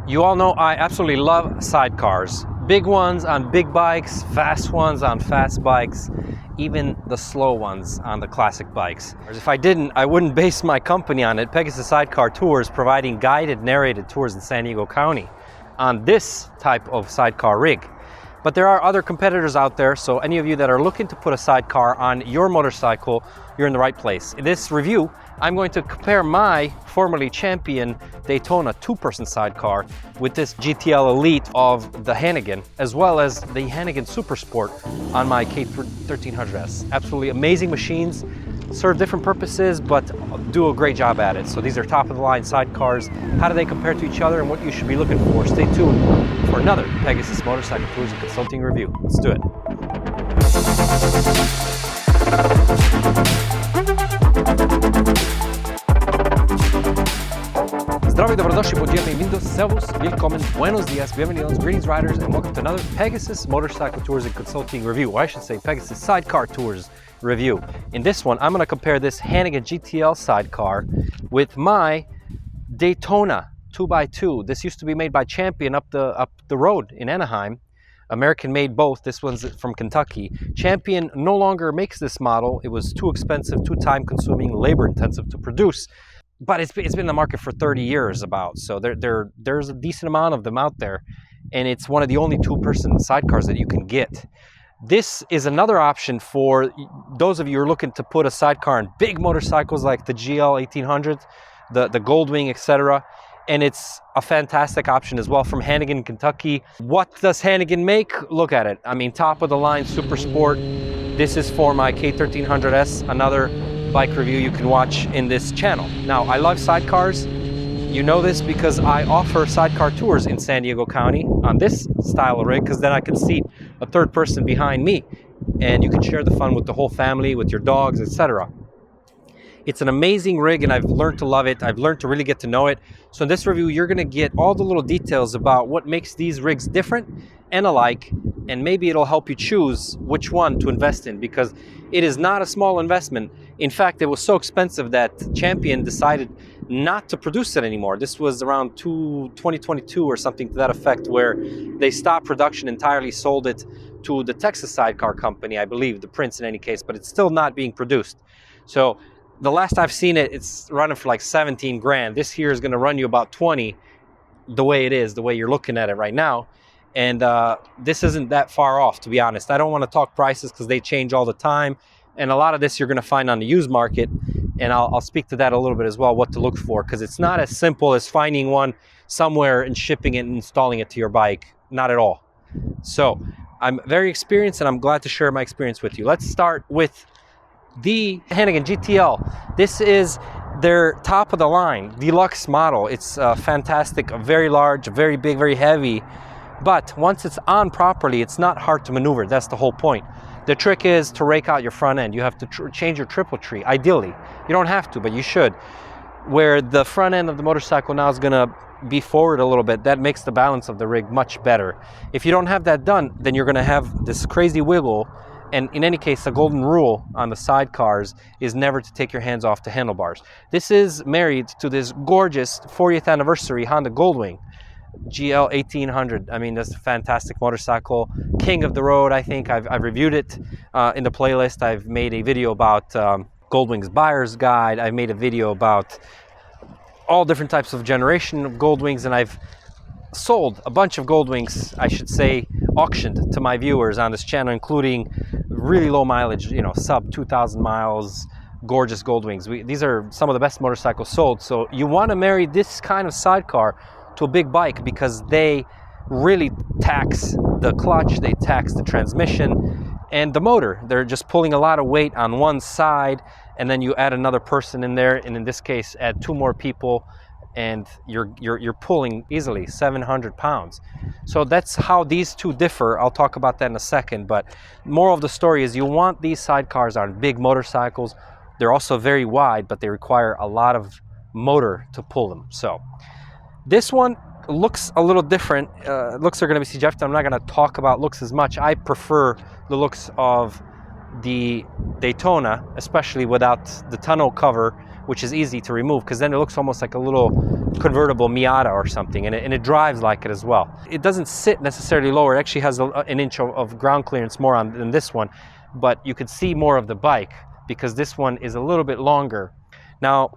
You all know I absolutely love sidecars. Big ones on big bikes, fast ones on fast bikes, even the slow ones on the classic bikes. If I didn't, I wouldn't base my company on it. Pegasus Sidecar Tours, providing guided, narrated tours in San Diego County on this type of sidecar rig. But there are other competitors out there, so any of you that are looking to put a sidecar on your motorcycle, you're in the right place. In this review, I'm going to compare my formerly Champion Daytona two-person sidecar with this GTL Elite of the Hannigan, as well as the Hannigan Super Sport on my K1300S. Absolutely amazing machines, serve different purposes, but do a great job at it. So these are top-of-the-line sidecars. How do they compare to each other and what you should be looking for? Stay tuned for another Pegasus Motorcycle Tours and Consulting review. Let's do it. Zdravie, dobrodošli, bem-vindos, servus, willkommen, buenos dias, bienvenidos, greetings riders, and welcome to another Pegasus Motorcycle Tours and Consulting review, or I should say Pegasus Sidecar Tours review. In this one, I'm going to compare this Hannigan GTL sidecar with my Daytona 2x2. This used to be made by Champion up the road in Anaheim. American made both. This one's from Kentucky. Champion no longer makes this model. It was too expensive, too time consuming, labor intensive to produce. But it's been in the market for 30 years about. So there's a decent amount of them out there. And it's one of the only two-person sidecars that you can get. This is another option for those of you who are looking to put a sidecar on big motorcycles like the GL1800, the Goldwing, etc. And it's a fantastic option as well from Hannigan, Kentucky. What does Hannigan make? Look at it. I mean, top of the line Super Sport. This is for my K1300S, another bike review you can watch in this channel. Now, I love sidecars. You know this because I offer sidecar tours in San Diego County on this style of rig, because then I can seat a third person behind me and you can share the fun with the whole family, with your dogs, etc. It's an amazing rig and I've learned to love it. I've learned to really get to know it. So in this review, you're going to get all the little details about what makes these rigs different and alike, and maybe it'll help you choose which one to invest in, because it is not a small investment. In fact, it was so expensive that Champion decided not to produce it anymore. This was around 2022 or something to that effect, where they stopped production entirely, sold it to the Texas Sidecar Company, I believe, the Prince in any case, but it's still not being produced. So the last I've seen it, it's running for like 17 grand. This here is going to run you about 20, the way it is, the way you're looking at it right now. And this isn't that far off, to be honest. I don't want to talk prices because they change all the time. And a lot of this you're going to find on the used market. And I'll speak to that a little bit as well, what to look for, because it's not as simple as finding one somewhere and shipping it and installing it to your bike. Not at all. So I'm very experienced and I'm glad to share my experience with you. Let's start with the Hannigan GTL. This is their top of the line deluxe model. It's fantastic, very large, very big, very heavy. But once it's on properly, it's not hard to maneuver. That's the whole point. The trick is to rake out your front end. You have to change your triple tree, ideally. You don't have to, but you should. Where the front end of the motorcycle now is going to be forward a little bit, that makes the balance of the rig much better. If you don't have that done, then you're going to have this crazy wiggle. And in any case, the golden rule on the sidecars is never to take your hands off the handlebars. This is married to this gorgeous 40th anniversary Honda Goldwing GL1800. I mean, that's a fantastic motorcycle. King of the road, I think. I've reviewed it in the playlist. I've made a video about Goldwing's buyer's guide. I've made a video about all different types of generation of Goldwings, and I've sold a bunch of Goldwings, I should say, auctioned to my viewers on this channel, including really low mileage, you know, sub 2,000 miles, gorgeous Goldwings. These are some of the best motorcycles sold. So you want to marry this kind of sidecar to a big bike because they really tax the clutch, they tax the transmission and the motor. They're just pulling a lot of weight on one side, and then you add another person in there, and in this case add two more people, and you're pulling easily 700 pounds. So that's how these two differ. I'll talk about that in a second, but moral of the story is you want these sidecars on big motorcycles. They're also very wide, but they require a lot of motor to pull them. So this one looks a little different. Looks are going to be suggested. I'm not going to talk about looks as much. I prefer the looks of the Daytona, especially without the tonneau cover, which is easy to remove because then it looks almost like a little convertible Miata or something, and it drives like it as well. It doesn't sit necessarily lower. It actually has an inch of ground clearance more on than this one, but you could see more of the bike because this one is a little bit longer. Now,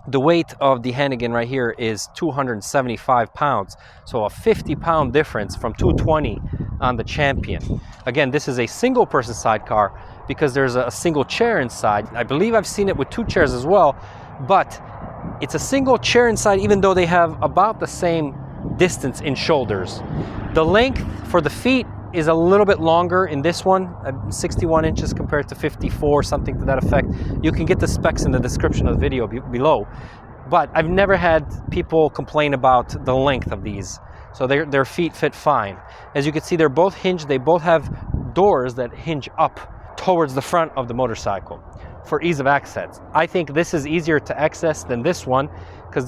the weight of the Hannigan right here is 275 pounds, so a 50-pound difference from 220 on the Champion. Again, this is a single person sidecar because there's a single chair inside. I believe I've seen it with 2 chairs as well, but it's a single chair inside even though they have about the same distance in shoulders. The length for the feet is a little bit longer in this one, 61 inches compared to 54, something to that effect. You can get the specs in the description of the video below, but I've never had people complain about the length of these. So their feet fit fine. As you can see, they're both hinged. They both have doors that hinge up towards the front of the motorcycle for ease of access. I think this is easier to access than this one because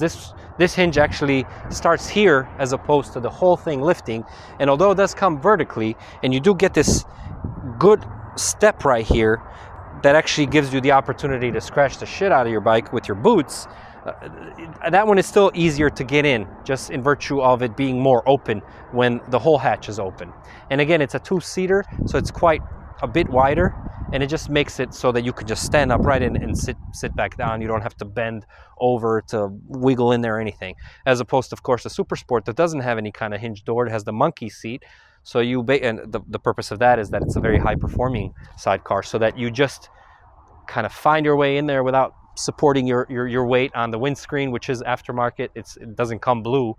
this hinge actually starts here as opposed to the whole thing lifting. And although it does come vertically, and you do get this good step right here that actually gives you the opportunity to scratch the shit out of your bike with your boots, that one is still easier to get in, just in virtue of it being more open when the whole hatch is open. And again, it's a 2-seater, so it's quite a bit wider, and it just makes it so that you can just stand upright and sit back down. You don't have to bend over to wiggle in there or anything, as opposed to, of course, the Super Sport that doesn't have any kind of hinge door. It has the monkey seat, so and the purpose of that is that it's a very high performing sidecar, so that you just kind of find your way in there without supporting your weight on the windscreen, which is aftermarket. It doesn't come blue,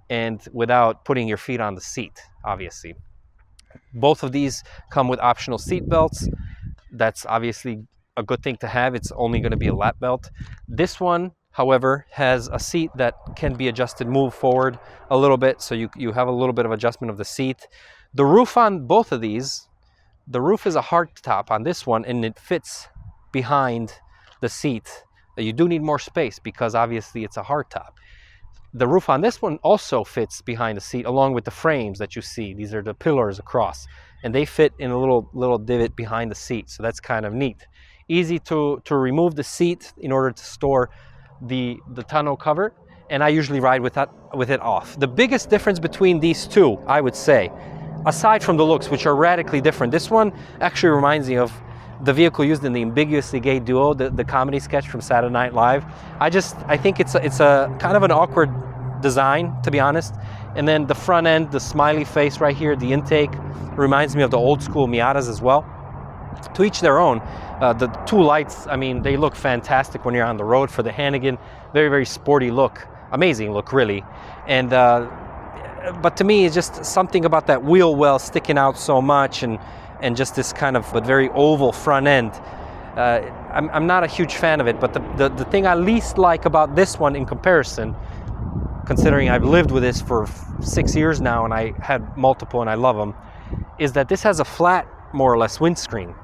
and without putting your feet on the seat, obviously. Both of these come with optional seat belts. That's obviously a good thing to have. It's only going to be a lap belt. This one, however, has a seat that can be adjusted, move forward a little bit, so you have a little bit of adjustment of the seat. The roof on both of these, the roof is a hard top on this one, and it fits behind the seat. You do need more space because obviously it's a hard top. The roof on this one also fits behind the seat along with the frames that you see. These are the pillars across, and they fit in a little divot behind the seat, so that's kind of neat. Easy to remove the seat in order to store the tonneau cover, and I usually ride with it off. The biggest difference between these two, I would say, aside from the looks, which are radically different, this one actually reminds me of the vehicle used in the Ambiguously Gay Duo, the comedy sketch from Saturday Night Live. I think it's a kind of an awkward design, to be honest. And then the front end, the smiley face right here, the intake, reminds me of the old school Miatas as well. To each their own. The 2 lights, I mean, they look fantastic when you're on the road for the Hannigan. Very, very sporty look. Amazing look, really. And but to me, it's just something about that wheel well sticking out so much, and just this kind of but very oval front end. I'm not a huge fan of it, but the thing I least like about this one in comparison, considering I've lived with this for 6 years now and I had multiple and I love them, is that this has a flat, more or less, windscreen.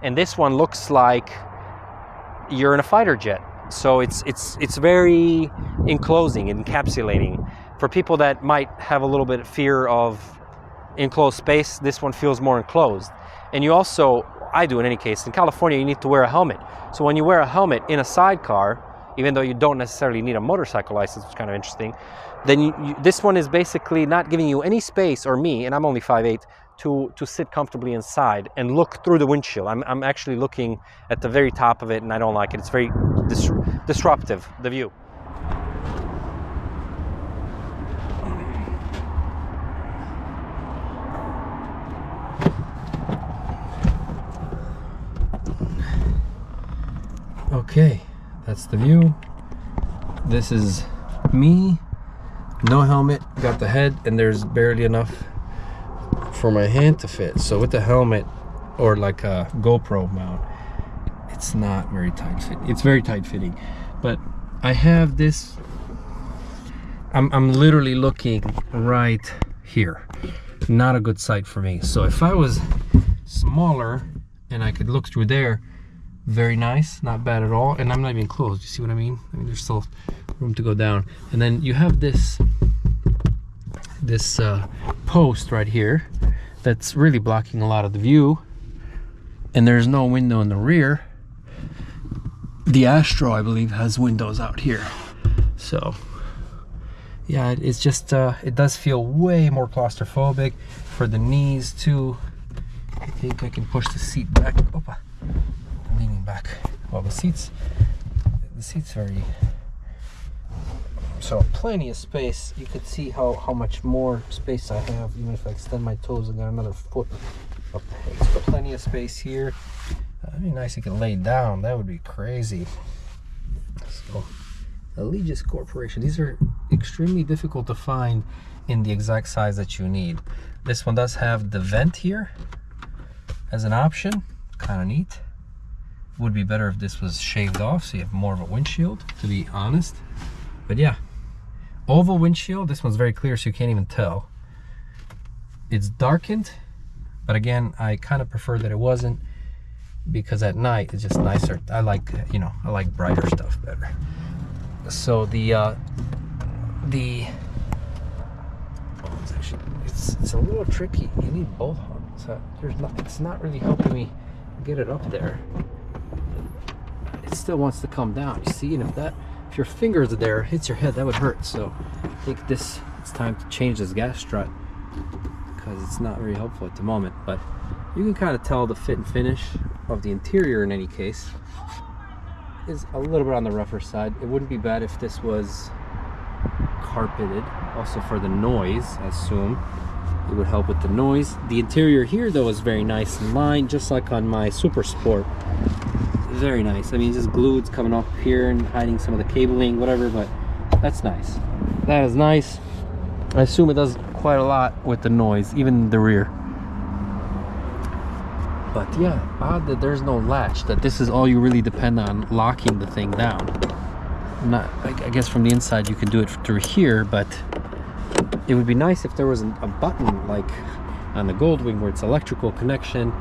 And this one looks like you're in a fighter jet. So it's very enclosing, encapsulating. For people that might have a little bit of fear of enclosed space, this one feels more enclosed. And you also, I do in any case, in California you need to wear a helmet. So when you wear a helmet in a sidecar, even though you don't necessarily need a motorcycle license, which is kind of interesting, then this one is basically not giving you any space, or me, and I'm only 5'8", to sit comfortably inside and look through the windshield. I'm actually looking at the very top of it, and I don't like it. It's very disruptive, the view. Okay, that's the view. This is me, no helmet, got the head, and there's barely enough for my hand to fit. So with the helmet, or like a GoPro mount, it's not very tight fit. It's very tight fitting, but I have this. I'm literally looking right here. Not a good sight for me. So if I was smaller and I could look through there, very nice, not bad at all. And I'm not even close. You see what I mean? There's still room to go down. And then you have this post right here that's really blocking a lot of the view, and there's no window in the rear. The Astro, I believe, has windows out here. So yeah, it's just it does feel way more claustrophobic for the knees too. I think I can push the seat back. Opa, I'm leaning back. Well, the seat's very, so plenty of space. You could see how much more space I have. Even if I extend my toes, I got another foot of peg. So plenty of space here. It'd be nice if you could lay down. That would be crazy. So Allegius Corporation, these are extremely difficult to find in the exact size that you need. This one does have the vent here as an option, kind of neat. Would be better if this was shaved off so you have more of a windshield, to be honest. But yeah, oval windshield. This one's very clear so you can't even tell. It's darkened, but again, I kind of prefer that it wasn't, because at night it's just nicer. I like, you know, I like brighter stuff better. So it's a little tricky. You need both arms. So it's not really helping me get it up there. It still wants to come down, you see, and if your fingers are there, hits your head, that would hurt. So I think it's time to change this gas strut, because it's not very helpful at the moment. But you can kind of tell the fit and finish of the interior in any case is a little bit on the rougher side. It wouldn't be bad if this was carpeted, also for the noise. I assume it would help with the noise. The interior here though is very nice in line, just like on my Super Sport. Very nice. I mean, just glued, coming off here and hiding some of the cabling, whatever, but that's nice. That is nice. I assume it does quite a lot with the noise, even the rear. But yeah, odd that there's no latch, that this is all you really depend on locking the thing down. I guess from the inside you can do it through here, but it would be nice if there was a button like on the Goldwing where it's electrical connection,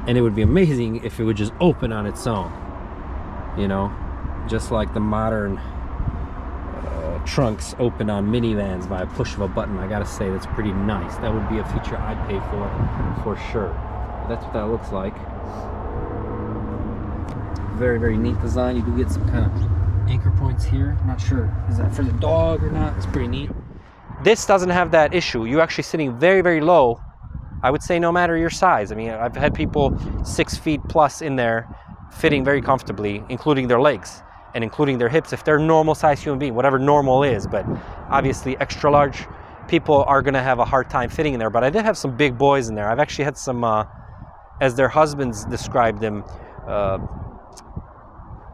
and it would be amazing if it would just open on its own, you know, just like the modern trunks open on minivans by a push of a button. I gotta say, that's pretty nice. That would be a feature I'd pay for sure. That's what that looks like. Very, very neat design. You do get some kind of anchor points here. I'm not sure, is that for the dog or not? It's pretty neat. This doesn't have that issue. You're actually sitting very, very low. I would say no matter your size. I mean, I've had people 6 feet plus in there fitting very comfortably, including their legs and including their hips if they're normal size human being, whatever normal is. But obviously extra large people are gonna have a hard time fitting in there. But I did have some big boys in there. I've actually had some, as their husbands described them,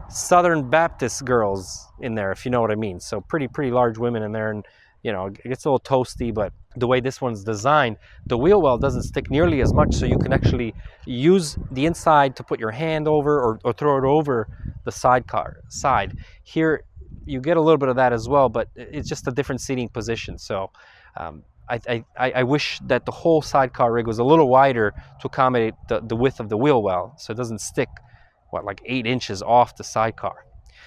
Southern Baptist girls in there, if you know what I mean. So pretty large women in there, and you know, it gets a little toasty, but the way this one's designed, the wheel well doesn't stick nearly as much, so you can actually use the inside to put your hand over or throw it over the sidecar side. Here, you get a little bit of that as well, but it's just a different seating position. So I wish that the whole sidecar rig was a little wider to accommodate the width of the wheel well, so it doesn't stick, what, like 8 inches off the sidecar.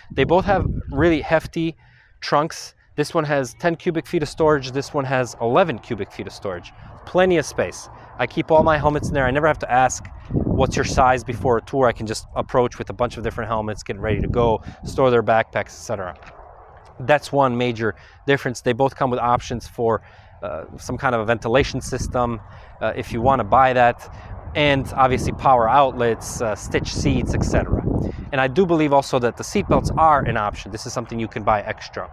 They both have really hefty trunks. This one has 10 cubic feet of storage. This one has 11 cubic feet of storage. Plenty of space. I keep all my helmets in there. I never have to ask what's your size before a tour. I can just approach with a bunch of different helmets, get ready to go, store their backpacks, etc. That's one major difference. They both come with options for some kind of a ventilation system if you want to buy that, and obviously power outlets, stitch seats, etc. And I do believe also that the seat belts are an option. This is something you can buy extra.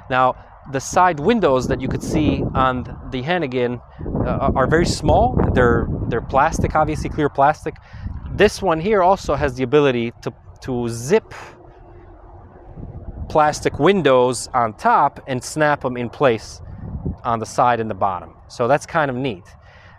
Now, the side windows that you could see on the Hannigan are very small. They're plastic, obviously clear plastic. This one here also has the ability to zip plastic windows on top and snap them in place on the side and the bottom. So that's kind of neat.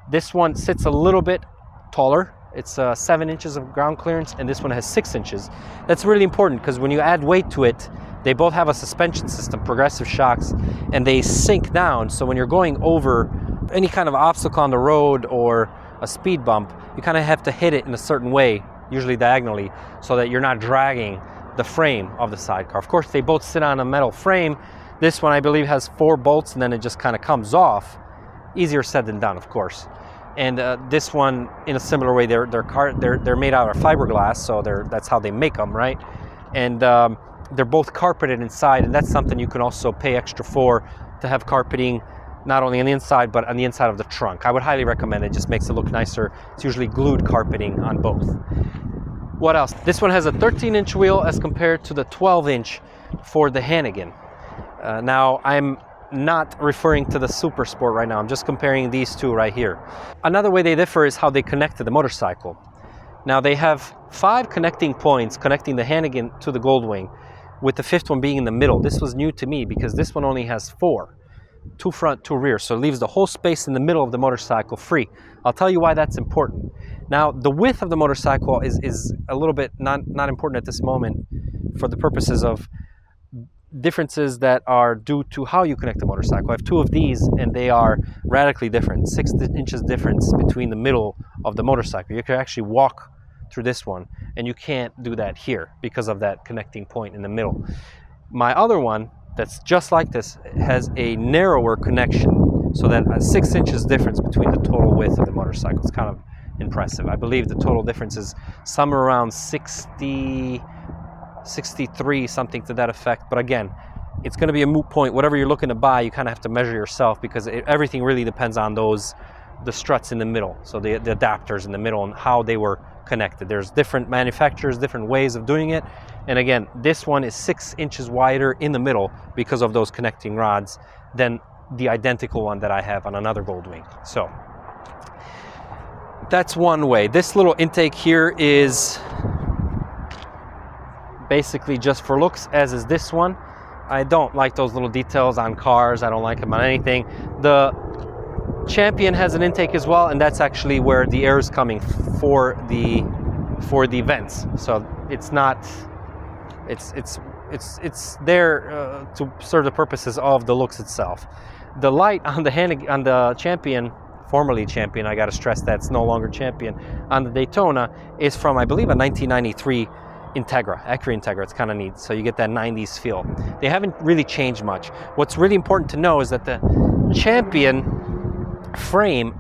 This one sits a little bit taller. It's 7 inches of ground clearance, and this one has 6 inches. That's really important because when you add weight to it, they both have a suspension system, progressive shocks, and they sink down. So when you're going over any kind of obstacle on the road or a speed bump, you kind of have to hit it in a certain way, usually diagonally, so that you're not dragging the frame of the sidecar. Of course, they both sit on a metal frame. This one, I believe, has 4 bolts, and then it just kind of comes off. Easier said than done, of course. And this one, in a similar way, they're made out of fiberglass, so that's how they make them, right? and they're both carpeted inside, and that's something you can also pay extra for, to have carpeting not only on the inside but on the inside of the trunk. I would highly recommend it. Just makes it look nicer. It's usually glued carpeting on both. What else? This one has a 13-inch wheel as compared to the 12-inch for the Hannigan. Now, I'm not referring to the Super Sport right now. I'm just comparing these two right here. Another way they differ is how they connect to the motorcycle. Now, they have 5 connecting points connecting the Hannigan to the Goldwing, with the 5th one being in the middle. This was new to me because this one only has 4. 2 front, 2 rear, so it leaves the whole space in the middle of the motorcycle free. I'll tell you why that's important. Now, the width of the motorcycle is a little bit not important at this moment for the purposes of differences that are due to how you connect the motorcycle. I have 2 of these, and they are radically different. 6 inches difference between the middle of the motorcycle. You can actually walk through this one, and you can't do that here because of that connecting point in the middle. My other one, that's just like this, has a narrower connection, so that a 6 inches difference between the total width of the motorcycle. It's kind of impressive. I believe the total difference is somewhere around 60, 63, something to that effect. But again, it's going to be a moot point. Whatever you're looking to buy, you kind of have to measure yourself, because everything really depends on the struts in the middle, so the adapters in the middle and how they were connected. There's different manufacturers, different ways of doing it. And again, this one is 6 inches wider in the middle because of those connecting rods than the identical one that I have on another Goldwing. So that's one way. This little intake here is basically just for looks, as is this one. I don't like those little details on cars. I don't like them on anything. The Champion has an intake as well, and that's actually where the air is coming for the vents. So it's not, it's there to serve the purposes of the looks itself. The light on the Champion, formerly Champion, I got to stress that it's no longer Champion, on the Daytona is from, I believe, a 1993 Integra, Acura Integra. It's kind of neat. So you get that 90s feel. They haven't really changed much. What's really important to know is that the Champion frame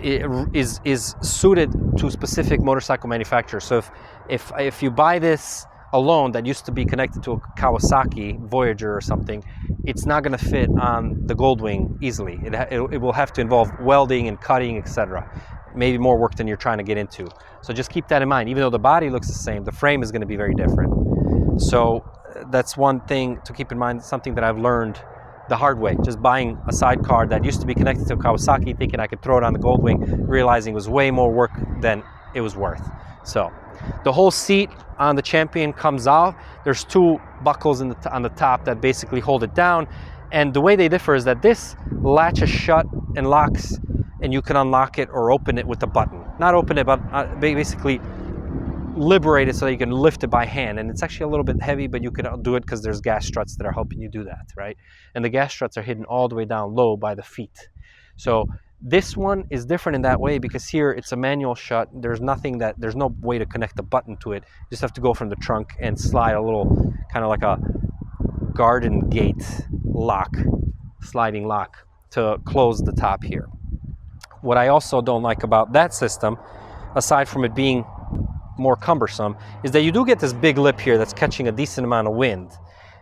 is suited to specific motorcycle manufacturers. So if you buy this alone that used to be connected to a Kawasaki Voyager or something, it's not going to fit on the Goldwing easily. It will have to involve welding and cutting, etc. Maybe more work than you're trying to get into. So just keep that in mind. Even though the body looks the same, the frame is going to be very different. So that's one thing to keep in mind, something that I've learned the hard way. Just buying a sidecar that used to be connected to a Kawasaki, thinking I could throw it on the Goldwing, realizing it was way more work than it was worth. So the whole seat on the Champion comes off. There's 2 buckles on the top that basically hold it down. And the way they differ is that this latches shut and locks, and you can unlock it or open it with a button. Not open it, but basically liberate it so that you can lift it by hand. And it's actually a little bit heavy, but you can do it because there's gas struts that are helping you do that, right? And the gas struts are hidden all the way down low by the feet. So this one is different in that way, because here it's a manual shut. There's no way to connect the button to it. You just have to go from the trunk and slide a little, kind of like a garden gate lock, sliding lock, to close the top here. What I also don't like about that system, aside from it being more cumbersome, is that you do get this big lip here that's catching a decent amount of wind.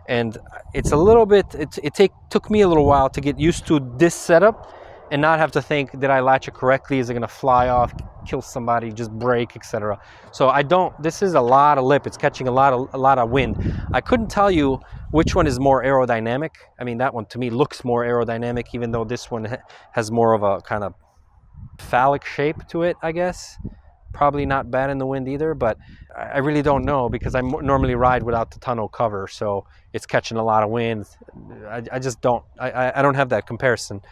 And it's a little bit, it took me a little while to get used to this setup and not have to think, did I latch it correctly? Is it gonna fly off, kill somebody, just break, etc. So this is a lot of lip. It's catching a lot of wind. I couldn't tell you which one is more aerodynamic. I mean, that one to me looks more aerodynamic, even though this one has more of a kind of phallic shape to it, I guess. Probably not bad in the wind either, but I really don't know, because I normally ride without the tonneau cover, so it's catching a lot of wind. I just don't, I don't have that comparison.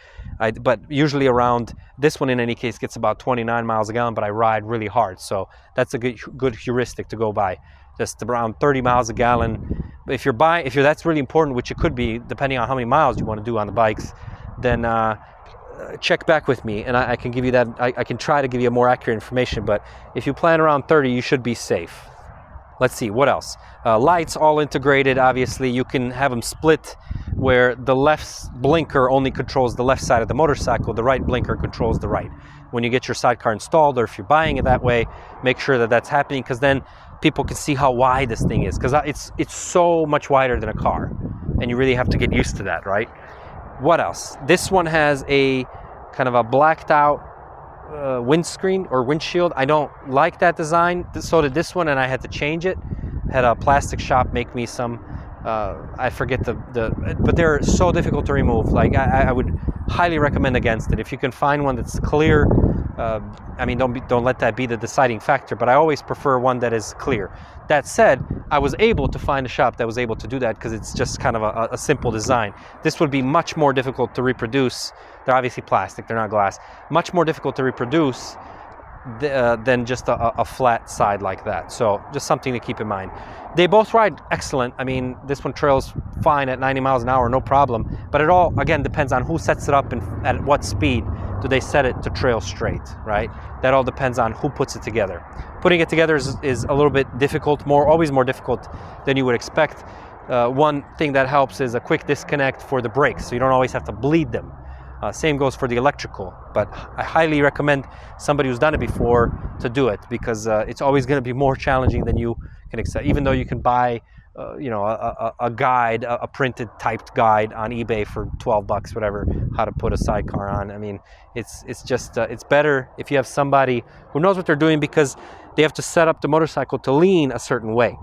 But usually around, this one in any case gets about 29 miles a gallon, but I ride really hard, so that's a good heuristic to go by. Just around 30 miles a gallon. If that's really important, which it could be, depending on how many miles you want to do on the bikes, then check back with me, and I can give you that. I can try to give you more accurate information, but if you plan around 30, you should be safe. Let's see, what else? Lights all integrated, obviously. You can have them split where the left blinker only controls the left side of the motorcycle, the right blinker controls the right. When you get your sidecar installed, or if you're buying it that way, make sure that that's happening, because then people can see how wide this thing is, because it's so much wider than a car, and you really have to get used to that, right? What else? This one has a kind of a blacked out windscreen or windshield. I don't like that design. So did this one, and I had to change it. Had a plastic shop make me some. I forget but they're so difficult to remove. Like I would highly recommend against it. If you can find one that's clear, I mean, don't let that be the deciding factor. But I always prefer one that is clear. That said, I was able to find a shop that was able to do that, because it's just kind of a simple design. This would be much more difficult to reproduce. They're obviously plastic, they're not glass. Much more difficult to reproduce than just a flat side like that. So just something to keep in mind. They both ride excellent. I mean, this one trails fine at 90 miles an hour, no problem. But it all, again, depends on who sets it up and at what speed do they set it to trail straight, right? That all depends on who puts it together. Putting it together is a little bit difficult, always more difficult than you would expect. One thing that helps is a quick disconnect for the brakes, so you don't always have to bleed them. Same goes for the electrical, but I highly recommend somebody who's done it before to do it, because it's always going to be more challenging than you can accept. Even though you can buy, you know, a guide, a printed typed guide on eBay for 12 bucks, whatever, how to put a sidecar on. I mean, it's just it's better if you have somebody who knows what they're doing, because they have to set up the motorcycle to lean a certain way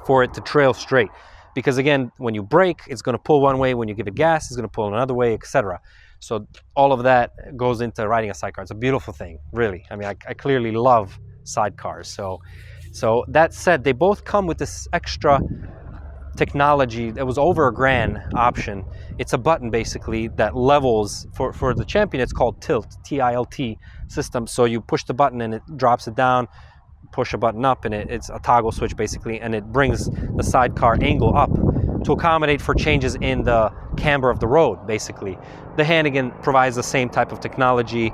for it to trail straight. Because again, when you brake, it's going to pull one way. When you give it gas, it's going to pull another way, etc. So all of that goes into riding a sidecar. It's a beautiful thing, really. I mean, I clearly love sidecars. So that said, they both come with this extra technology that was over $1,000 option. It's a button basically that levels for the Champion. It's called tilt, T-I-L-T system. So you push the button and it drops it down. Push a button up and it's a toggle switch basically, and it brings the sidecar angle up to accommodate for changes in the camber of the road, basically. The Hannigan provides the same type of technology.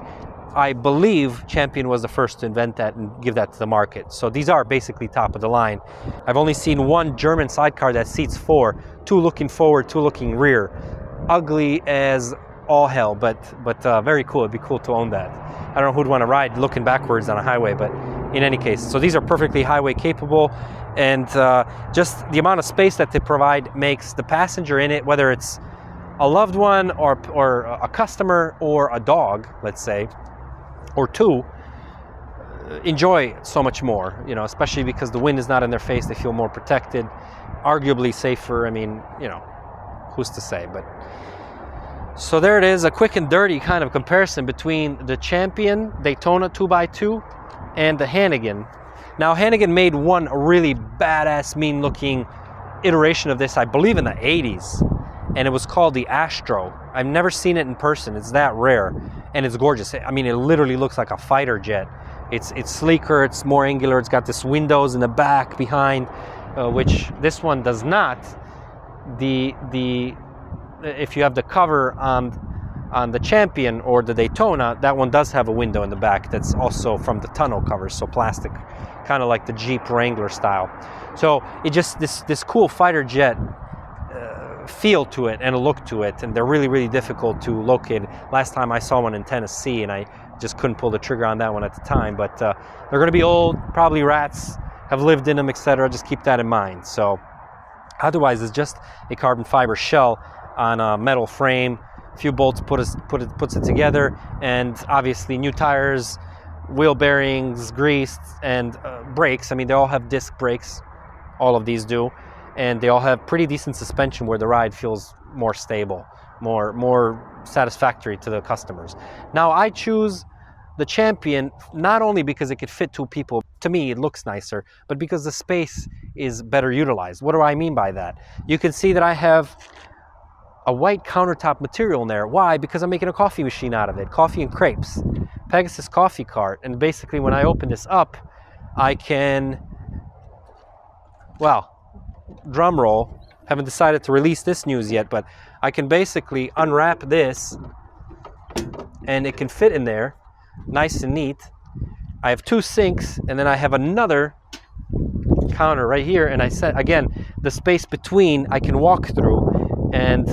I believe Champion was the first to invent that and give that to the market. So these are basically top of the line. I've only seen one German sidecar that seats 4, 2 looking forward, 2 looking rear. Ugly as all hell, but very cool. It'd be cool to own that. I don't know who'd want to ride looking backwards on a highway, but in any case, so these are perfectly highway capable, and just the amount of space that they provide makes the passenger in it, whether it's a loved one or a customer or a dog, let's say, or 2, enjoy so much more, you know, especially because the wind is not in their face. They feel more protected, arguably safer. I mean, you know, who's to say? But so there it is, a quick and dirty kind of comparison between the Champion Daytona 2x2 and the Hannigan. Now, Hannigan made one really badass, mean-looking iteration of this, I believe in the 80s, and it was called the Astro. I've never seen it in person. It's that rare, and it's gorgeous. I mean, it literally looks like a fighter jet. It's sleeker, it's more angular, it's got this windows in the back, behind, which this one does not. If you have the cover on the Champion or the Daytona, that one does have a window in the back that's also from the tonneau covers, so plastic, kind of like the Jeep Wrangler style. So it just this cool fighter jet feel to it and a look to it, and they're really difficult to locate. Last time I saw one in Tennessee, and I just couldn't pull the trigger on that one at the time. But they're going to be old, probably rats have lived in them, etc. Just keep that in mind. So otherwise, it's just a carbon fiber shell on a metal frame. A few bolts puts it together, and obviously new tires, wheel bearings, greased, and brakes. I mean, they all have disc brakes. All of these do, and they all have pretty decent suspension where the ride feels more stable, more satisfactory to the customers. Now, I choose the Champion not only because it could fit 2 people. To me, it looks nicer, but because the space is better utilized. What do I mean by that? You can see that I have a white countertop material in there. Why? Because I'm making a coffee machine out of it. Coffee and crepes. Pegasus coffee cart. And basically when I open this up, I can, well, drum roll. Haven't decided to release this news yet, but I can basically unwrap this and it can fit in there nice and neat. I have 2 sinks, and then I have another counter right here, and I said again, the space between I can walk through, and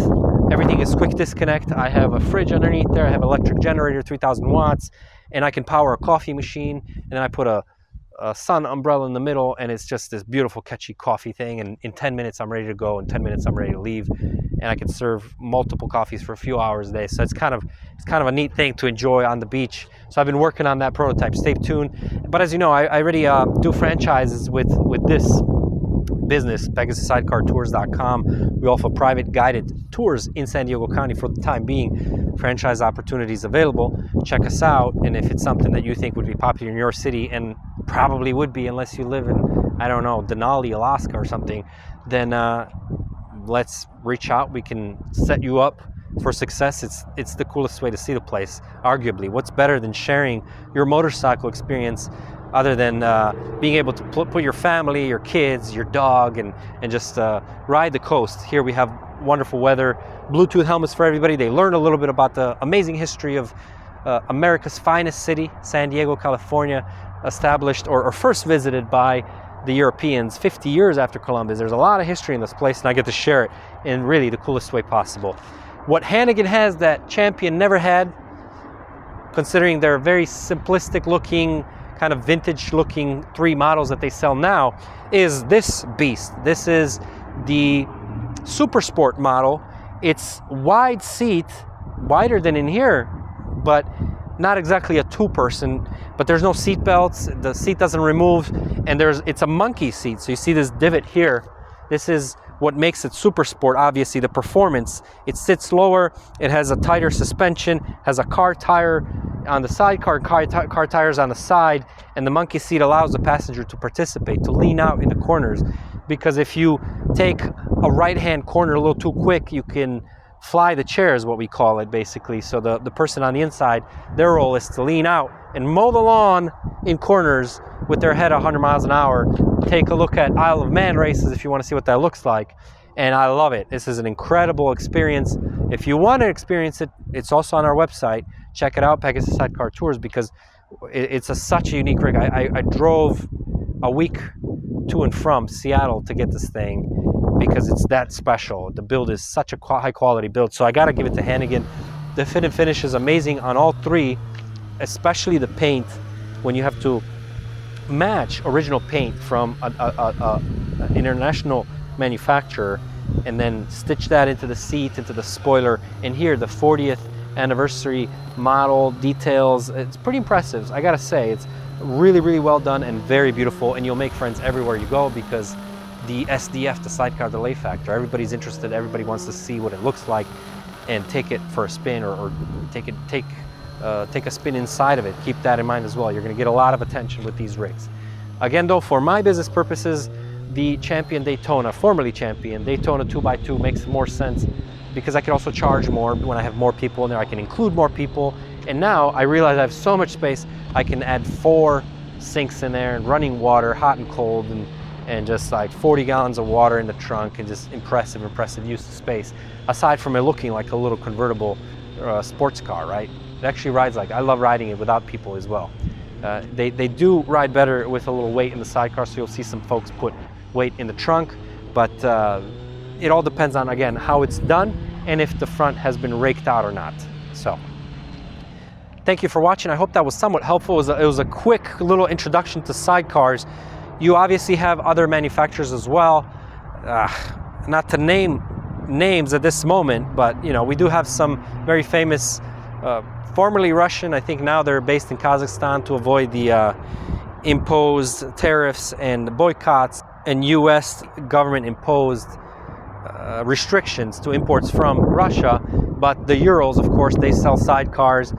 everything is quick disconnect. I have a fridge underneath there, I have electric generator, 3,000 watts, and I can power a coffee machine, and then I put a sun umbrella in the middle, and it's just this beautiful catchy coffee thing, and in 10 minutes I'm ready to go, in 10 minutes I'm ready to leave, and I can serve multiple coffees for a few hours a day. So it's kind of a neat thing to enjoy on the beach. So I've been working on that prototype. Stay tuned. But as you know, I already do franchises with this business, PegasusSidecarTours.com. We offer private guided tours in San Diego County for the time being. Franchise opportunities available. Check us out, and if it's something that you think would be popular in your city, and probably would be unless you live in, I don't know, Denali, Alaska or something, then let's reach out. We can set you up for success. It's the coolest way to see the place, arguably. What's better than sharing your motorcycle experience other than being able to put your family, your kids, your dog, and just ride the coast. Here we have wonderful weather, Bluetooth helmets for everybody. They learn a little bit about the amazing history of America's finest city, San Diego, California, established or first visited by the Europeans 50 years after Columbus. There's a lot of history in this place, and I get to share it in really the coolest way possible. What Hannigan has that Champion never had, considering their very simplistic looking, kind of vintage looking 3 models that they sell now, is this beast. This is the Super Sport model. It's wide seat, wider than in here, but not exactly a 2-person, but there's no seat belts, the seat doesn't remove, and it's a monkey seat. So you see this divot here. This is what makes it Super Sport, obviously the performance. It sits lower, it has a tighter suspension, has a car tire on the sidecar, car tires on the side, and the monkey seat allows the passenger to participate, to lean out in the corners, because if you take a right-hand corner a little too quick, you can fly the chair, is what we call it, basically. So the person on the inside, their role is to lean out and mow the lawn in corners with their head 100 miles an hour. Take a look at Isle of Man races if you want to see what that looks like. And I love it. This is an incredible experience. If you want to experience it, it's also on our website. Check it out, Pegasus Sidecar Tours, because it's such a unique rig. I drove a week to and from Seattle to get this thing, because it's that special. The build is such a high quality build, so I gotta give it to Hannigan. The fit and finish is amazing on all 3, especially the paint. When you have to match original paint from an international manufacturer and then stitch that into the seat, into the spoiler, and here the 40th anniversary model details, it's pretty impressive. I gotta say, it's really, really well done and very beautiful, and you'll make friends everywhere you go, because the SDF, the sidecar delay factor, everybody's interested, everybody wants to see what it looks like and take it for a spin, or take a spin inside of it. Keep that in mind as well. You're going to get a lot of attention with these rigs. Again though, for my business purposes, the Champion Daytona, formerly Champion Daytona 2x2 makes more sense, because I can also charge more when I have more people in there. I can include more people, and now I realize I have so much space, I can add 4 sinks in there, and running water, hot and cold, and just like 40 gallons of water in the trunk, and just impressive use of space, aside from it looking like a little convertible sports car, right? It actually rides like, I love riding it without people as well. They do ride better with a little weight in the sidecar, so you'll see some folks put weight in the trunk, but it all depends on, again, how it's done and if the front has been raked out or not. So thank you for watching. I hope that was somewhat helpful. It was a quick little introduction to sidecars. You obviously have other manufacturers as well. Not to name names at this moment, but you know, we do have some very famous, formerly Russian, I think now they're based in Kazakhstan to avoid the imposed tariffs and boycotts and US government imposed restrictions to imports from Russia. But the Urals, of course, they sell sidecars.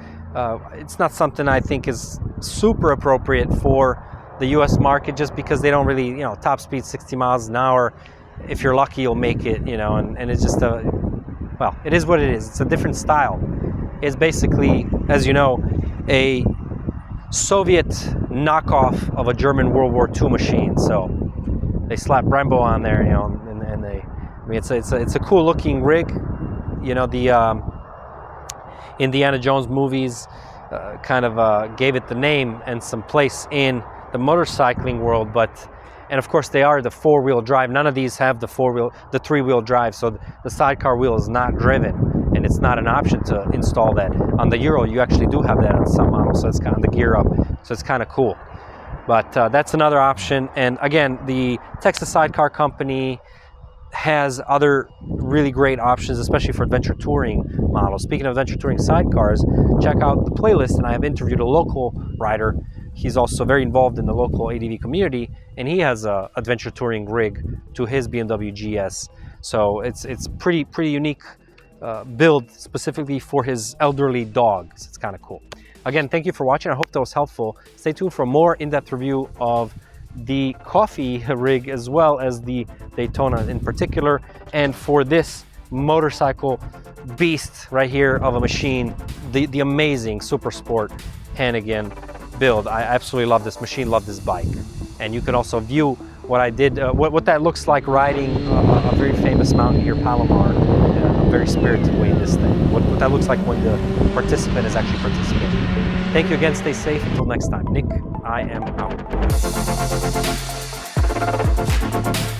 It's not something I think is super appropriate for the US market, just because they don't really, you know, top speed 60 miles an hour. If you're lucky, you'll make it, you know, and it's just well, it is what it is. It's a different style. It's basically, as you know, a Soviet knockoff of a German World War II machine. So they slap Brembo on there, you know, and they, I mean, it's a cool looking rig. You know, the Indiana Jones movies kind of gave it the name and some place in the motorcycling world, but And of course they are the 4-wheel drive. None of these have the 3-wheel drive, so the sidecar wheel is not driven, and it's not an option to install that. On the Euro, you actually do have that on some models, so it's kind of the gear up, so it's kind of cool. But that's another option. And again, the Texas Sidecar Company has other really great options, especially for adventure touring models. Speaking of adventure touring sidecars, check out the playlist, and I have interviewed a local rider. He's also very involved in the local ADV community, and he has a adventure touring rig to his BMW GS. So it's pretty unique build specifically for his elderly dogs. It's kind of cool. Again, thank you for watching. I hope that was helpful. Stay tuned for more in-depth review of the coffee rig as well as the Daytona in particular. And for this motorcycle beast right here of a machine, the amazing Super Sport Hannigan build. I absolutely love this machine, love this bike. And you can also view what I did, what that looks like riding a very famous mountaineer, Palomar, a very spirited way in this thing. What that looks like when the participant is actually participating. Thank you again, stay safe, until next time. Nick, I am out.